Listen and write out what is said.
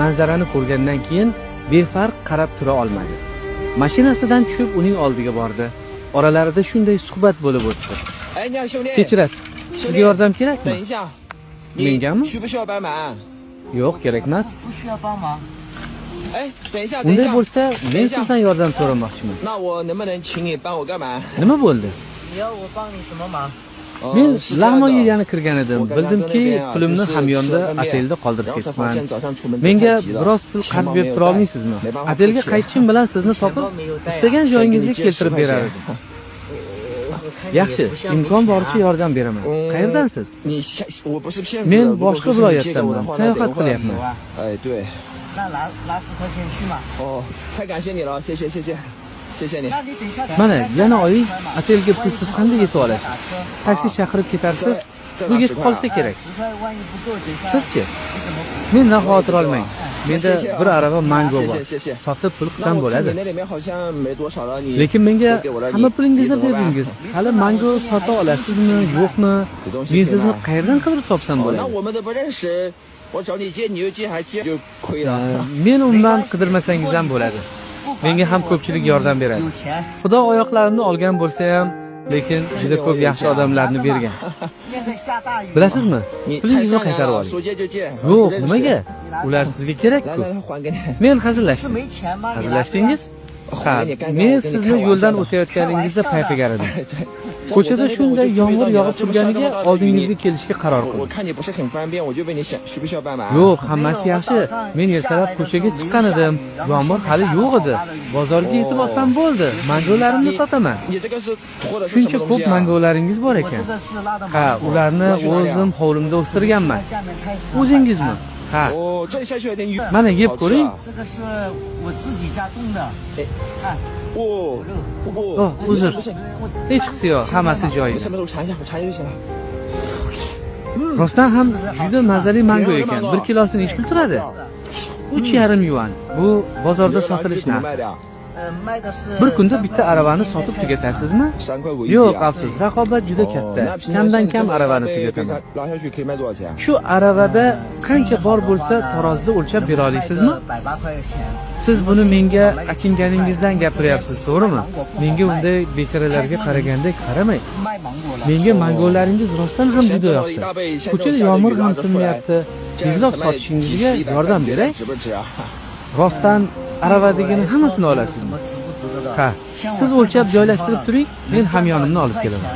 Manzarani ko'rgandan keyin befarq qarab tura olmadi. Mashinasidan tushib uning oldiga bordi. Oralarida shunday suhbat bo'lib o'tdi. Kechirasiz. Sizga yordam kerakmi? Mengami? Yo'q, kerak emas. Unday bo'lsa, men sizdan yordam so'ramoqchiman. Nima bo'ldi? Men Lag'moyga yana kirgan edim. Bildimki, pulimni hamyonda otelda qoldirib ketibman. Menga biroz pul qarz berib tura olmaysizmi? Otelga qaytishim bilan sizni topib, istagan joyingizga keltirib berar edim. Yaxshi, imkon boricha yordam beraman. Qayerdansiz? Men boshqa viloyatdanman. Sayohat qilyapman. Mana, yana oying otelga pulsiz qanday yetib olasiz? Taksi chaqirib ketarsiz, bu yetib qolsa kerak. Sizchi? Mendan xavotir olmang. Menda bir arava mango bor. Sotib pul qilsam bo'ladi. Lekin menga hamma pulingizni berdingiz. Hali mango sota olasizmi, yo'qmi? Men sizni qayerdan qidirib topsam bo'ladi? Men undan qidirmasangiz ham bo'ladi. Menga ham ko'pchilik yordam beradi. Xudo oyoqlarimni olgan bo'lsa ham, lekin juda ko'p yaxshi odamlarni bergan. Bilasizmi? Pulingizni qaytarib oling. Yo'q, nimaga? Ular sizga kerak-ku. Men hazillashdim. Hazillashdingiz? Ha, men sizni yo'ldan o'tayotganingizda payqagan edim. Ko'chada shunday yomg'ir yog'ib turganiga oldingizga kelishga qaror qildim. Yo'q, hammasi yaxshi. Men ertalab ko'chaga chiqqan edim. Yomg'ir hali yo'q edi. Bozorga yetib olsam bo'ldi. Mangolarimni sotaman. Shuncha ko'p mangolaringiz bor ekan. Ha, ularni o'zim hovlimda o'stirganman. O'zingizmi? Ha. Mana yeb ko'ring. Uzr. Hech qisi yo'q, hammasi joyida. Rostdan ham juda mazali mango ekan. 1 kilosini nech pul turadi? 3,5 yuan. Bu bozorda sotilish narxi. Bir kunda bitta aravani sotib tugatasizmi? Yo'q, afsus, raqobat juda katta. Kamdan kam aravani tugataman. Shu aravada qancha bor bo'lsa, tarozida o'lchab bera olasizmi? Siz buni menga achinganingizdan gapiryapsiz, to'g'rimi? Menga unday bechoralarga qaragandek qaramang. Menga mangolaringiz rostdan ham juda yoqdi. Ko'chada yomg'ir ham tinmayapti. Tezroq sotishingizga yordam beray. Rostdan aravadagini hammasini olasizmi? Ha, siz o'lchab joylashtirib turing, men hamyonimni olib kelaman.